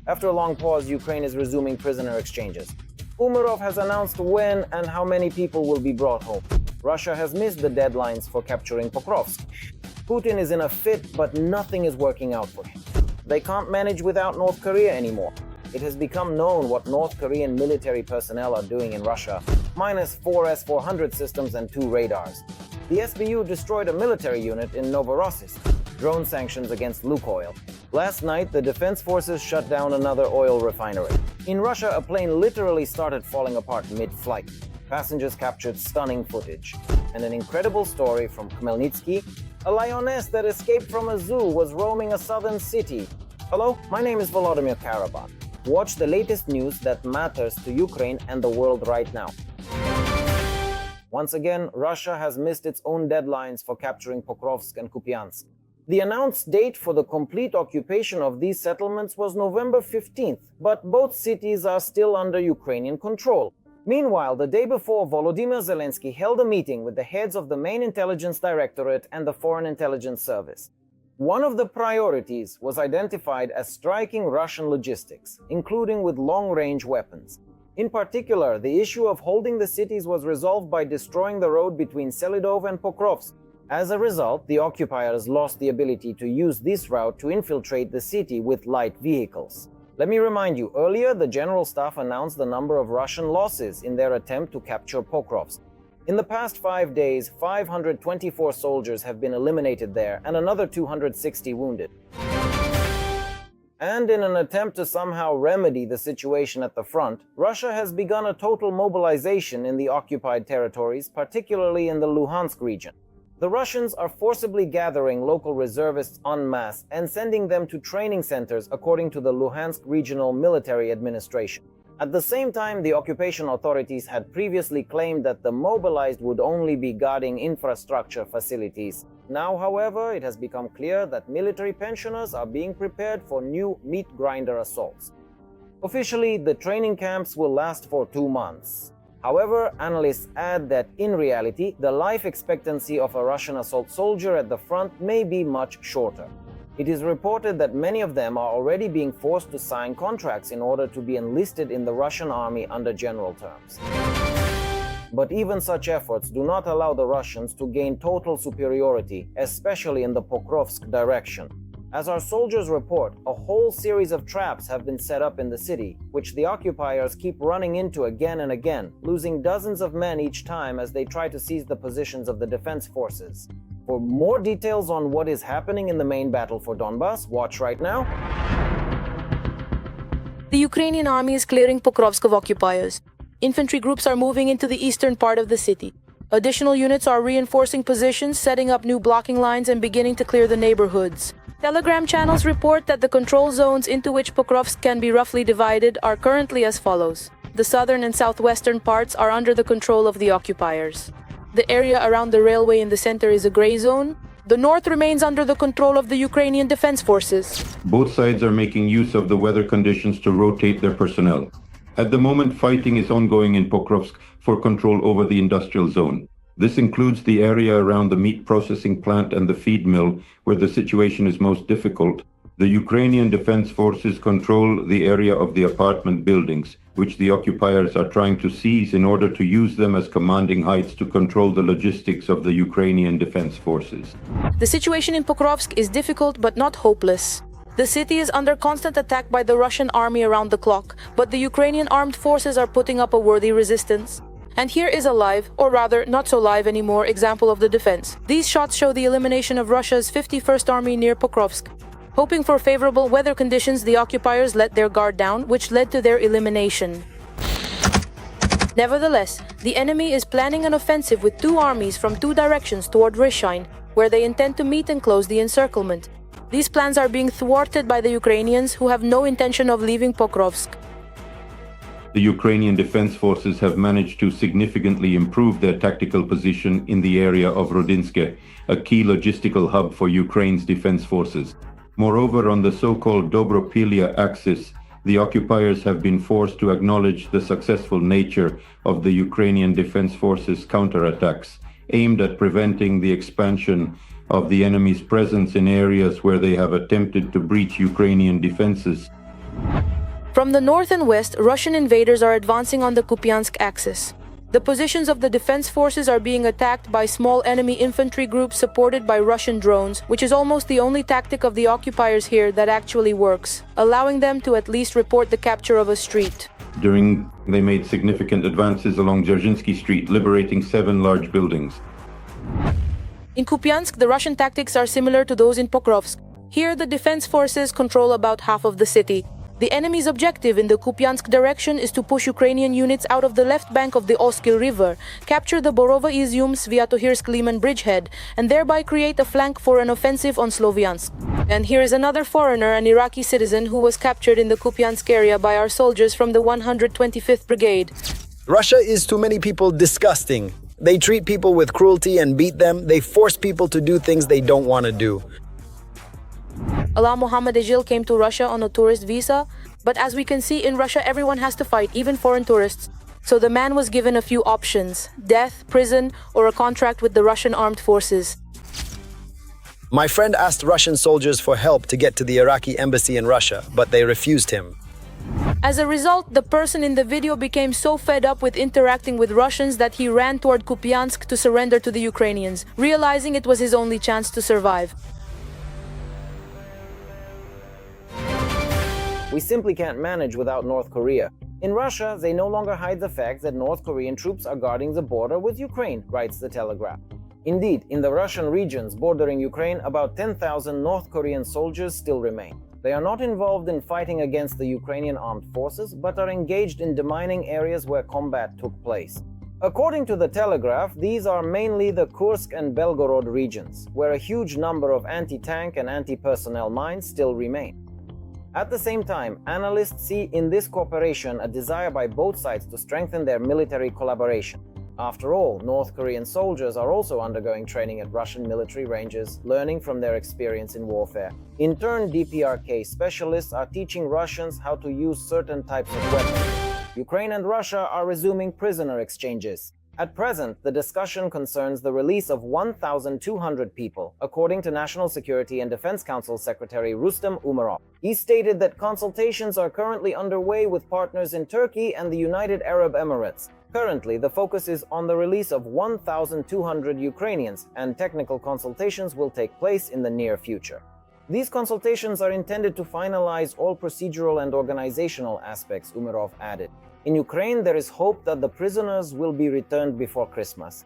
After a long pause, Ukraine is resuming prisoner exchanges. Umerov has announced when and how many people will be brought home. Russia has missed the deadlines for capturing Pokrovsk. Putin is in a fit, but nothing is working out for him. They can't manage without North Korea anymore. It has become known what North Korean military personnel are doing in Russia, minus 4 S-400 systems and 2 radars. The SBU destroyed a military unit in Novorossiysk. Drone sanctions against Lukoil. Last night, the defense forces shut down another oil refinery. In Russia, a plane literally started falling apart mid-flight. Passengers captured stunning footage. And an incredible story from Khmelnytskyi. A lioness that escaped from a zoo was roaming a southern city. Hello, my name is Volodymyr Karabakh. Watch the latest news that matters to Ukraine and the world right now. Once again, Russia has missed its own deadlines for capturing Pokrovsk and Kupyansk. The announced date for the complete occupation of these settlements was November 15th, but both cities are still under Ukrainian control. Meanwhile, the day before, Volodymyr Zelensky held a meeting with the heads of the main intelligence directorate and the Foreign Intelligence Service. One of the priorities was identified as striking Russian logistics, including with long-range weapons. In particular, the issue of holding the cities was resolved by destroying the road between Selidov and Pokrovsk. As a result, the occupiers lost the ability to use this route to infiltrate the city with light vehicles. Let me remind you, earlier the General Staff announced the number of Russian losses in their attempt to capture Pokrovsk. In the past 5 days, 524 soldiers have been eliminated there and another 260 wounded. And in an attempt to somehow remedy the situation at the front, Russia has begun a total mobilization in the occupied territories, particularly in the Luhansk region. The Russians are forcibly gathering local reservists en masse and sending them to training centers according to the Luhansk Regional Military Administration. At the same time, the occupation authorities had previously claimed that the mobilized would only be guarding infrastructure facilities. Now, however, it has become clear that military pensioners are being prepared for new meat grinder assaults. Officially, the training camps will last for 2 months. However, analysts add that in reality, the life expectancy of a Russian assault soldier at the front may be much shorter. It is reported that many of them are already being forced to sign contracts in order to be enlisted in the Russian army under general terms. But even such efforts do not allow the Russians to gain total superiority, especially in the Pokrovsk direction. As our soldiers report, a whole series of traps have been set up in the city, which the occupiers keep running into again and again, losing dozens of men each time as they try to seize the positions of the defense forces. For more details on what is happening in the main battle for Donbas, watch right now. The Ukrainian army is clearing Pokrovsk of occupiers. Infantry groups are moving into the eastern part of the city. Additional units are reinforcing positions, setting up new blocking lines, and beginning to clear the neighborhoods. Telegram channels report that the control zones into which Pokrovsk can be roughly divided are currently as follows. The southern and southwestern parts are under the control of the occupiers. The area around the railway in the center is a gray zone. The north remains under the control of the Ukrainian defense forces. Both sides are making use of the weather conditions to rotate their personnel. At the moment, fighting is ongoing in Pokrovsk for control over the industrial zone. This includes the area around the meat processing plant and the feed mill, where the situation is most difficult. The Ukrainian defense forces control the area of the apartment buildings, which the occupiers are trying to seize in order to use them as commanding heights to control the logistics of the Ukrainian defense forces. The situation in Pokrovsk is difficult but not hopeless. The city is under constant attack by the Russian army around the clock, but the Ukrainian armed forces are putting up a worthy resistance. And here is a live, or rather not so live anymore, example of the defense. These shots show the elimination of Russia's 51st Army near Pokrovsk. Hoping for favorable weather conditions, the occupiers let their guard down, which led to their elimination. Nevertheless, the enemy is planning an offensive with 2 armies from 2 directions toward Rishine, where they intend to meet and close the encirclement. These plans are being thwarted by the Ukrainians, who have no intention of leaving Pokrovsk. The Ukrainian defense forces have managed to significantly improve their tactical position in the area of Rodinske, a key logistical hub for Ukraine's defense forces. Moreover, on the so-called Dobropilya axis, the occupiers have been forced to acknowledge the successful nature of the Ukrainian defense forces' counterattacks, aimed at preventing the expansion of the enemy's presence in areas where they have attempted to breach Ukrainian defenses. From the north and west, Russian invaders are advancing on the Kupyansk axis. The positions of the defense forces are being attacked by small enemy infantry groups supported by Russian drones, which is almost the only tactic of the occupiers here that actually works, allowing them to at least report the capture of a street. They made significant advances along Dzerzhinsky Street, liberating 7 large buildings. In Kupyansk, the Russian tactics are similar to those in Pokrovsk. Here, the defense forces control about half of the city. The enemy's objective in the Kupyansk direction is to push Ukrainian units out of the left bank of the Oskil River, capture the Borovo-Izyum-Sviatohirsk-Liman bridgehead, and thereby create a flank for an offensive on Sloviansk. And here is another foreigner, an Iraqi citizen, who was captured in the Kupyansk area by our soldiers from the 125th Brigade. Russia is to many people disgusting. They treat people with cruelty and beat them. They force people to do things they don't want to do. Alaa Mohammad Ejil came to Russia on a tourist visa, but as we can see, in Russia everyone has to fight, even foreign tourists. So the man was given a few options: death, prison, or a contract with the Russian armed forces. My friend asked Russian soldiers for help to get to the Iraqi embassy in Russia, but they refused him. As a result, the person in the video became so fed up with interacting with Russians that he ran toward Kupyansk to surrender to the Ukrainians, realizing it was his only chance to survive. We simply can't manage without North Korea. In Russia, they no longer hide the fact that North Korean troops are guarding the border with Ukraine, writes the Telegraph. Indeed, in the Russian regions bordering Ukraine, about 10,000 North Korean soldiers still remain. They are not involved in fighting against the Ukrainian armed forces, but are engaged in demining areas where combat took place. According to the Telegraph, these are mainly the Kursk and Belgorod regions, where a huge number of anti-tank and anti-personnel mines still remain. At the same time, analysts see in this cooperation a desire by both sides to strengthen their military collaboration. After all, North Korean soldiers are also undergoing training at Russian military ranges, learning from their experience in warfare. In turn, DPRK specialists are teaching Russians how to use certain types of weapons. Ukraine and Russia are resuming prisoner exchanges. At present, the discussion concerns the release of 1,200 people, according to National Security and Defense Council Secretary Rustem Umerov. He stated that consultations are currently underway with partners in Turkey and the United Arab Emirates. Currently, the focus is on the release of 1,200 Ukrainians, and technical consultations will take place in the near future. These consultations are intended to finalize all procedural and organizational aspects, Umerov added. In Ukraine, there is hope that the prisoners will be returned before Christmas.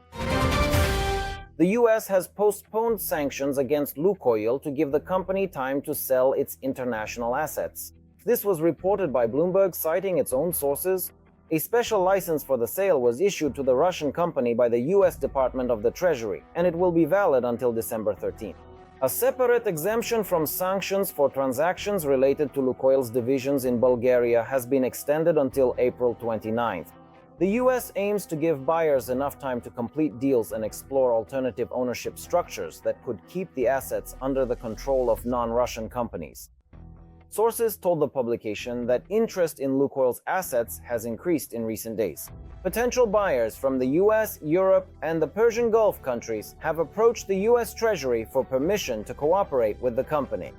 The US has postponed sanctions against Lukoil to give the company time to sell its international assets. This was reported by Bloomberg, citing its own sources. A special license for the sale was issued to the Russian company by the US Department of the Treasury, and it will be valid until December 13. A separate exemption from sanctions for transactions related to Lukoil's divisions in Bulgaria has been extended until April 29th. The US aims to give buyers enough time to complete deals and explore alternative ownership structures that could keep the assets under the control of non-Russian companies. Sources told the publication that interest in Lukoil's assets has increased in recent days. Potential buyers from the US, Europe, and the Persian Gulf countries have approached the US Treasury for permission to cooperate with the company.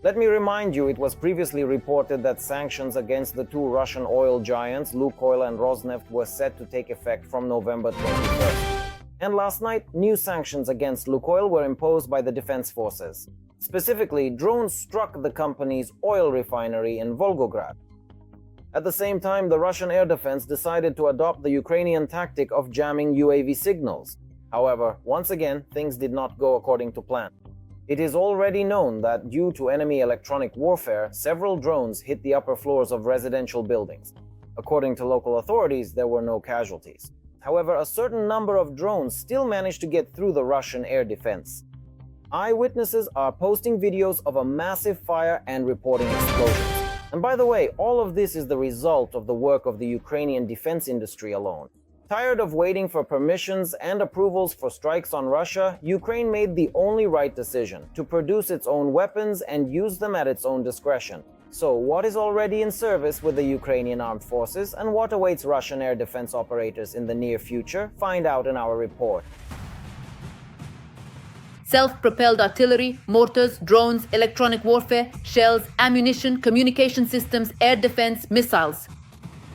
Let me remind you, it was previously reported that sanctions against the two Russian oil giants, Lukoil and Rosneft, were set to take effect from November 21st. And last night, new sanctions against Lukoil were imposed by the defense forces. Specifically, drones struck the company's oil refinery in Volgograd. At the same time, the Russian air defense decided to adopt the Ukrainian tactic of jamming UAV signals. However, once again, things did not go according to plan. It is already known that due to enemy electronic warfare, several drones hit the upper floors of residential buildings. According to local authorities, there were no casualties. However, a certain number of drones still managed to get through the Russian air defense. Eyewitnesses are posting videos of a massive fire and reporting explosions. And by the way, all of this is the result of the work of the Ukrainian defense industry alone. Tired of waiting for permissions and approvals for strikes on Russia, Ukraine made the only right decision: to produce its own weapons and use them at its own discretion. So, what is already in service with the Ukrainian armed forces, and what awaits Russian air defense operators in the near future? Find out in our report. self-propelled artillery, mortars, drones, electronic warfare, shells, ammunition, communication systems, air defense, missiles.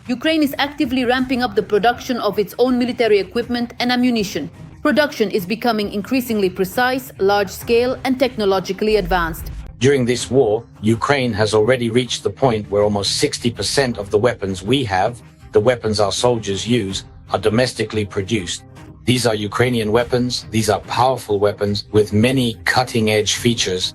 Ukraine is actively ramping up the production of its own military equipment and ammunition. Production is becoming increasingly precise, large-scale, and technologically advanced. During this war, Ukraine has already reached the point where almost 60% of the weapons we have, the weapons our soldiers use, are domestically produced. These are Ukrainian weapons. These are powerful weapons with many cutting-edge features.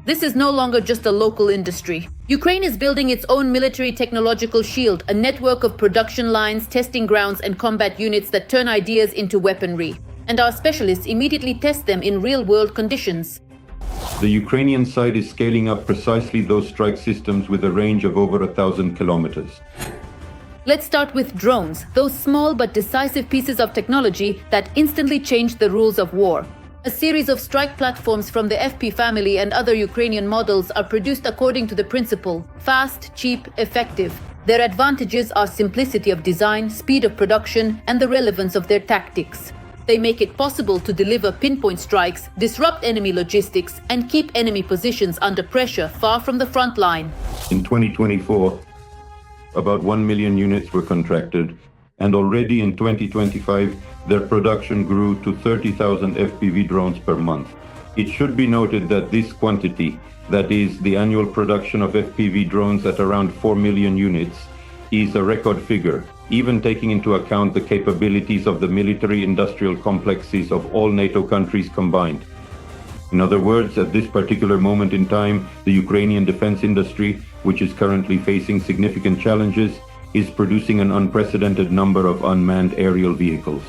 This is no longer just a local industry. Ukraine is building its own military technological shield, a network of production lines, testing grounds, and combat units that turn ideas into weaponry. And our specialists immediately test them in real-world conditions. The Ukrainian side is scaling up precisely those strike systems with a range of over 1,000 kilometers. Let's start with drones, those small but decisive pieces of technology that instantly change the rules of war. A series of strike platforms from the FP family and other Ukrainian models are produced according to the principle: fast, cheap, effective. Their advantages are simplicity of design, speed of production, and the relevance of their tactics. They make it possible to deliver pinpoint strikes, disrupt enemy logistics, and keep enemy positions under pressure far from the front line. In 2024, about 1 million units were contracted, and already in 2025, their production grew to 30,000 FPV drones per month. It should be noted that this quantity, that is, the annual production of FPV drones at around 4 million units, is a record figure, even taking into account the capabilities of the military-industrial complexes of all NATO countries combined. In other words, at this particular moment in time, the Ukrainian defense industry, which is currently facing significant challenges, is producing an unprecedented number of unmanned aerial vehicles.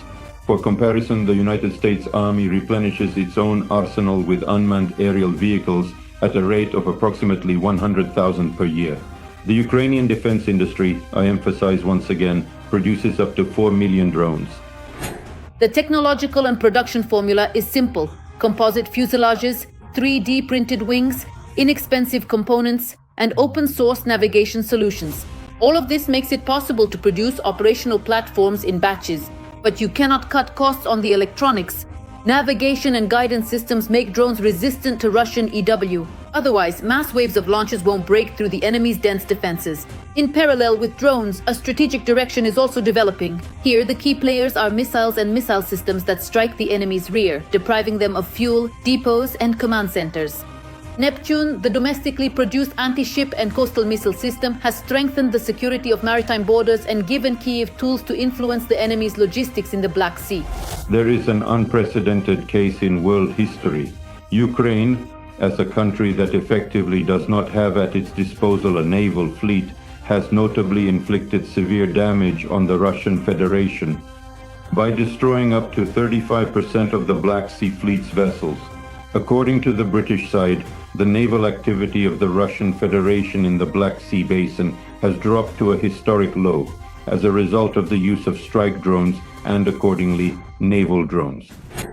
For comparison, the United States Army replenishes its own arsenal with unmanned aerial vehicles at a rate of approximately 100,000 per year. The Ukrainian defense industry, I emphasize once again, produces up to 4 million drones. The technological and production formula is simple: composite fuselages, 3D printed wings, inexpensive components, and open-source navigation solutions. All of this makes it possible to produce operational platforms in batches. But you cannot cut costs on the electronics. Navigation and guidance systems make drones resistant to Russian EW. Otherwise, mass waves of launches won't break through the enemy's dense defenses. In parallel with drones, a strategic direction is also developing. Here, the key players are missiles and missile systems that strike the enemy's rear, depriving them of fuel, depots, and command centers. Neptune, the domestically produced anti-ship and coastal missile system, has strengthened the security of maritime borders and given Kyiv tools to influence the enemy's logistics in the Black Sea. There is an unprecedented case in world history. Ukraine, as a country that effectively does not have at its disposal a naval fleet, has notably inflicted severe damage on the Russian Federation by destroying up to 35% of the Black Sea Fleet's vessels. According to the British side, the naval activity of the Russian Federation in the Black Sea Basin has dropped to a historic low as a result of the use of strike drones and, accordingly, naval drones.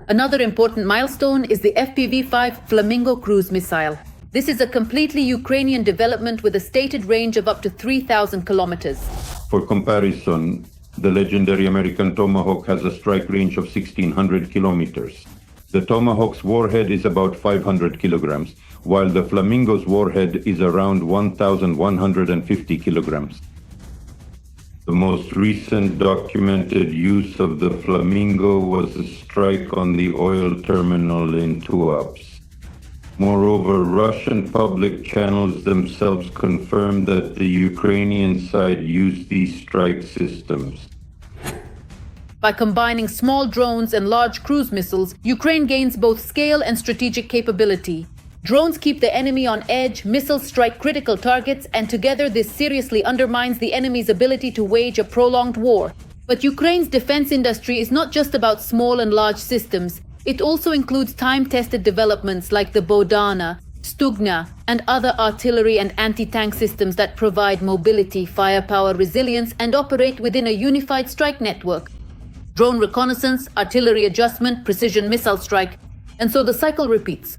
Another important milestone is the FPV-5 Flamingo cruise missile. This is a completely Ukrainian development with a stated range of up to 3,000 kilometers. For comparison, the legendary American Tomahawk has a strike range of 1,600 kilometers. The Tomahawk's warhead is about 500 kilograms, while the Flamingo's warhead is around 1,150 kilograms. The most recent documented use of the Flamingo was a strike on the oil terminal in Tuapse. Moreover, Russian public channels themselves confirmed that the Ukrainian side used these strike systems. By combining small drones and large cruise missiles, Ukraine gains both scale and strategic capability. Drones keep the enemy on edge, missiles strike critical targets, and together this seriously undermines the enemy's ability to wage a prolonged war. But Ukraine's defense industry is not just about small and large systems. It also includes time-tested developments like the Bodana, Stugna, and other artillery and anti-tank systems that provide mobility, firepower, resilience, and operate within a unified strike network. Drone reconnaissance, artillery adjustment, precision missile strike, and so the cycle repeats.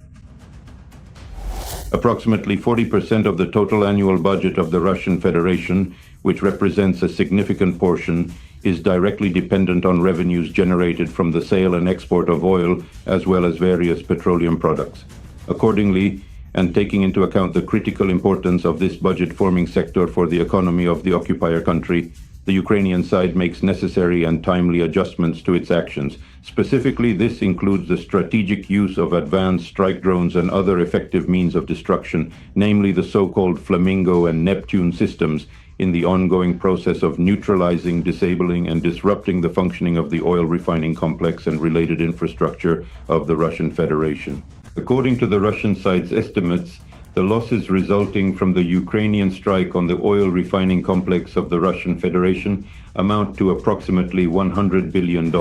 Approximately 40% of the total annual budget of the Russian Federation, which represents a significant portion, is directly dependent on revenues generated from the sale and export of oil, as well as various petroleum products. Accordingly, and taking into account the critical importance of this budget-forming sector for the economy of the occupier country, the Ukrainian side makes necessary and timely adjustments to its actions. Specifically, this includes the strategic use of advanced strike drones and other effective means of destruction, namely the so-called Flamingo and Neptune systems, in the ongoing process of neutralizing, disabling, and disrupting the functioning of the oil refining complex and related infrastructure of the Russian Federation. According to the Russian side's estimates, the losses resulting from the Ukrainian strike on the oil refining complex of the Russian Federation amount to approximately $100 billion.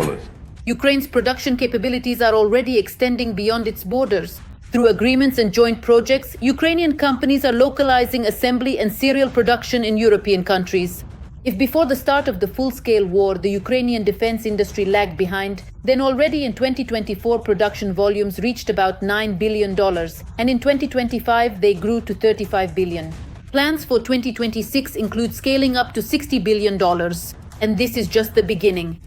Ukraine's production capabilities are already extending beyond its borders. Through agreements and joint projects, Ukrainian companies are localizing assembly and serial production in European countries. If before the start of the full-scale war, the Ukrainian defense industry lagged behind, then already in 2024 production volumes reached about $9 billion, and in 2025 they grew to $35 billion. Plans for 2026 include scaling up to $60 billion, and this is just the beginning.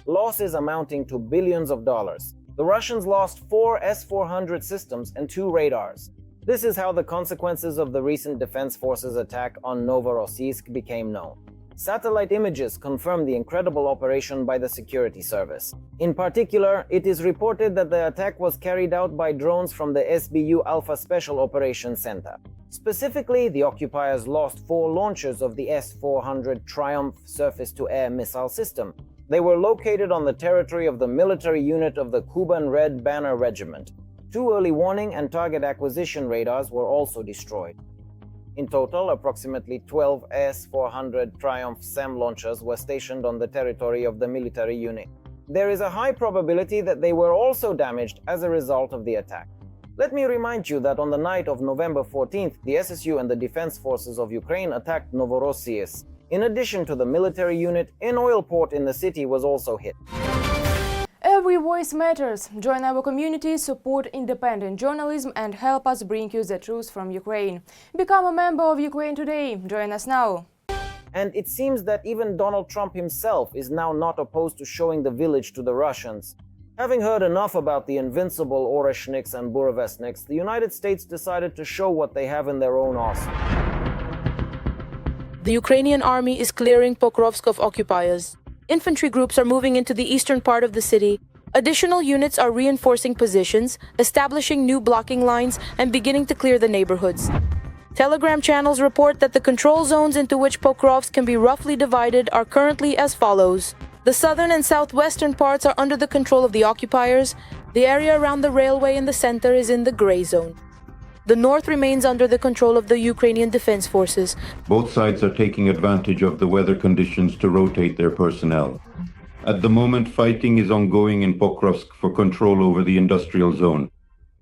Losses amounting to billions of dollars. The Russians lost 4 S-400 systems and 2 radars. This is how the consequences of the recent Defense Forces attack on Novorossiysk became known. Satellite images confirm the incredible operation by the security service. In particular, it is reported that the attack was carried out by drones from the SBU Alpha Special Operations Center. Specifically, the occupiers lost 4 launchers of the S-400 Triumph surface-to-air missile system. They were located on the territory of the military unit of the Kuban Red Banner Regiment. 2 early warning and target acquisition radars were also destroyed. In total, approximately 12 S-400 Triumph SAM launchers were stationed on the territory of the military unit. There is a high probability that they were also damaged as a result of the attack. Let me remind you that on the night of November 14th, the SSU and the Defense Forces of Ukraine attacked Novorossiysk. In addition to the military unit, an oil port in the city was also hit. Every voice matters. Join our community, support independent journalism and help us bring you the truth from Ukraine. Become a member of Ukraine Today. Join us now. And it seems that even Donald Trump himself is now not opposed to showing the village to the Russians. Having heard enough about the invincible Oreshniks and Burevestniks, the United States decided to show what they have in their own arsenal. The Ukrainian army is clearing Pokrovsk of occupiers. Infantry groups are moving into the eastern part of the city. Additional units are reinforcing positions, establishing new blocking lines, and beginning to clear the neighborhoods. Telegram channels report that the control zones into which Pokrovsk can be roughly divided are currently as follows. The southern and southwestern parts are under the control of the occupiers. The area around the railway in the center is in the gray zone. The north remains under the control of the Ukrainian Defense Forces. Both sides are taking advantage of the weather conditions to rotate their personnel. At the moment, fighting is ongoing in Pokrovsk for control over the industrial zone.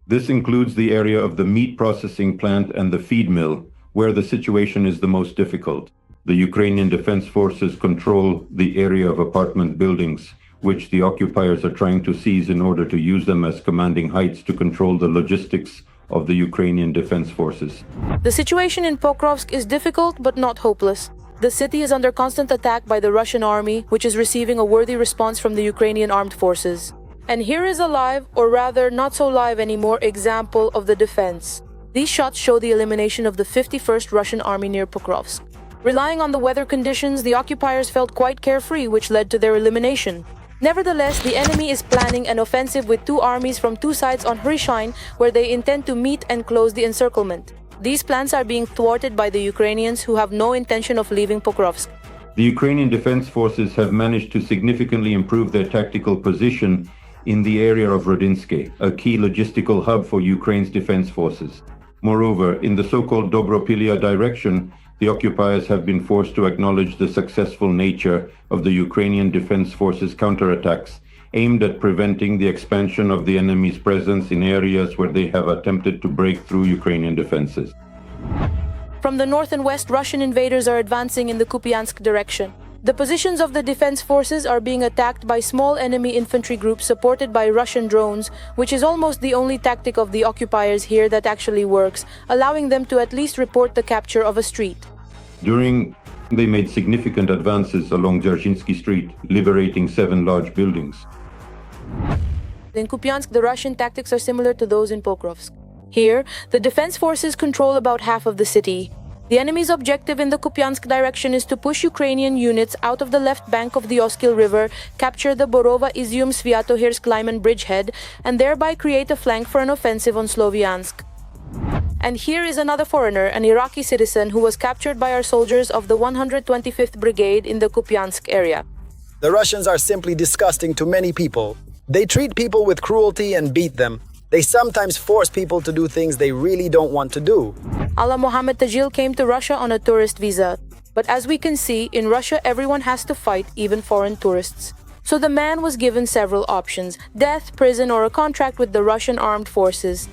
This includes the area of the meat processing plant and the feed mill, where the situation is the most difficult. The Ukrainian Defense Forces control the area of apartment buildings, which the occupiers are trying to seize in order to use them as commanding heights to control the logistics of the Ukrainian Defense Forces. The situation in Pokrovsk is difficult but not hopeless. The city is under constant attack by the Russian army, which is receiving a worthy response from the Ukrainian armed forces. And here is a live, or rather not so live anymore, example of the defense. These shots show the elimination of the 51st Russian army near Pokrovsk. Relying on the weather conditions, the occupiers felt quite carefree, which led to their elimination. Nevertheless, the enemy is planning an offensive with 2 armies from 2 sides on Hryshyn, where they intend to meet and close the encirclement. These plans are being thwarted by the Ukrainians, who have no intention of leaving Pokrovsk. The Ukrainian Defense Forces have managed to significantly improve their tactical position in the area of Rodinsky, a key logistical hub for Ukraine's defense forces. Moreover, in the so-called Dobropilya direction, the occupiers have been forced to acknowledge the successful nature of the Ukrainian Defense Forces counterattacks, aimed at preventing the expansion of the enemy's presence in areas where they have attempted to break through Ukrainian defenses. From the north and west, Russian invaders are advancing in the Kupyansk direction. The positions of the defense forces are being attacked by small enemy infantry groups supported by Russian drones, which is almost the only tactic of the occupiers here that actually works, allowing them to at least report the capture of a street. They made significant advances along Dzerzhinsky Street, liberating 7 large buildings. In Kupyansk, the Russian tactics are similar to those in Pokrovsk. Here, the defense forces control about half of the city. The enemy's objective in the Kupyansk direction is to push Ukrainian units out of the left bank of the Oskil River, capture the Borova-Izyum-Sviatohirsk-Lyman bridgehead, and thereby create a flank for an offensive on Sloviansk. And here is another foreigner, an Iraqi citizen, who was captured by our soldiers of the 125th Brigade in the Kupyansk area. The Russians are simply disgusting to many people. They treat people with cruelty and beat them. They sometimes force people to do things they really don't want to do. Ala Mohammed Tajil came to Russia on a tourist visa. But as we can see, in Russia everyone has to fight, even foreign tourists. So the man was given several options: death, prison, or a contract with the Russian armed forces.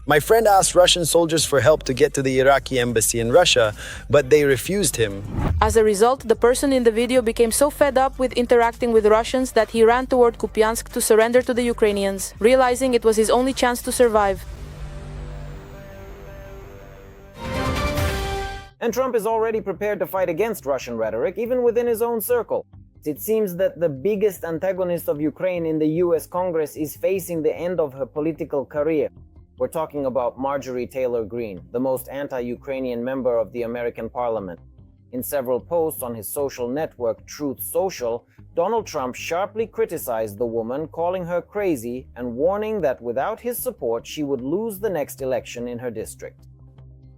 My friend asked Russian soldiers for help to get to the Iraqi embassy in Russia, but they refused him. As a result, the person in the video became so fed up with interacting with Russians that he ran toward Kupyansk to surrender to the Ukrainians, realizing it was his only chance to survive. And Trump is already prepared to fight against Russian rhetoric, even within his own circle. It seems that the biggest antagonist of Ukraine in the US Congress is facing the end of her political career. We're talking about Marjorie Taylor Greene, the most anti-Ukrainian member of the American Parliament. In several posts on his social network, Truth Social, Donald Trump sharply criticized the woman, calling her crazy and warning that without his support, she would lose the next election in her district.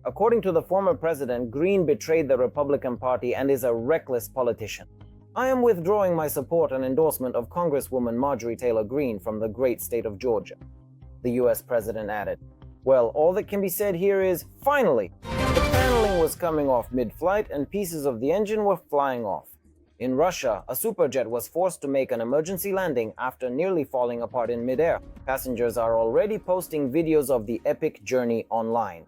According to the former president, Greene betrayed the Republican Party and is a reckless politician. I am withdrawing my support and endorsement of Congresswoman Marjorie Taylor Greene from the great state of Georgia, the US president added. Well, all that can be said here is, finally! The paneling was coming off mid-flight and pieces of the engine were flying off. In Russia, a superjet was forced to make an emergency landing after nearly falling apart in midair. Passengers are already posting videos of the epic journey online.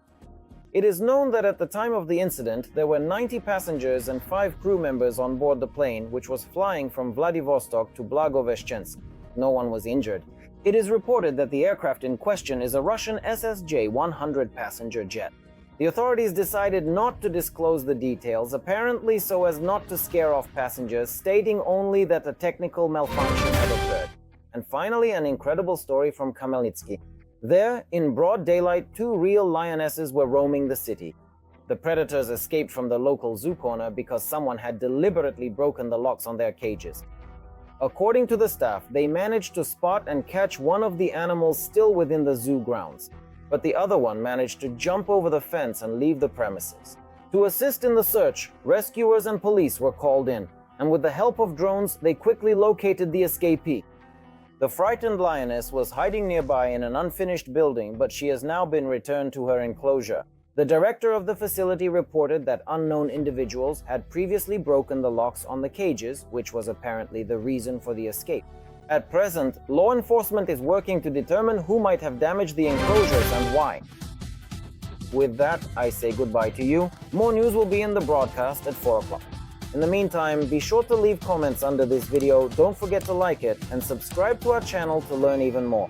It is known that at the time of the incident, there were 90 passengers and 5 crew members on board the plane, which was flying from Vladivostok to Blagoveshchensk. No one was injured. It is reported that the aircraft in question is a Russian SSJ-100 passenger jet. The authorities decided not to disclose the details, apparently so as not to scare off passengers, stating only that a technical malfunction had occurred. And finally, an incredible story from Khmelnytskyi. There, in broad daylight, 2 real lionesses were roaming the city. The predators escaped from the local zoo corner because someone had deliberately broken the locks on their cages. According to the staff, they managed to spot and catch one of the animals still within the zoo grounds, but the other one managed to jump over the fence and leave the premises. To assist in the search, rescuers and police were called in, and with the help of drones, they quickly located the escapee. The frightened lioness was hiding nearby in an unfinished building, but she has now been returned to her enclosure. The director of the facility reported that unknown individuals had previously broken the locks on the cages, which was apparently the reason for the escape. At present, law enforcement is working to determine who might have damaged the enclosures and why. With that, I say goodbye to you. More news will be in the broadcast at 4 o'clock. In the meantime, be sure to leave comments under this video, don't forget to like it, and subscribe to our channel to learn even more.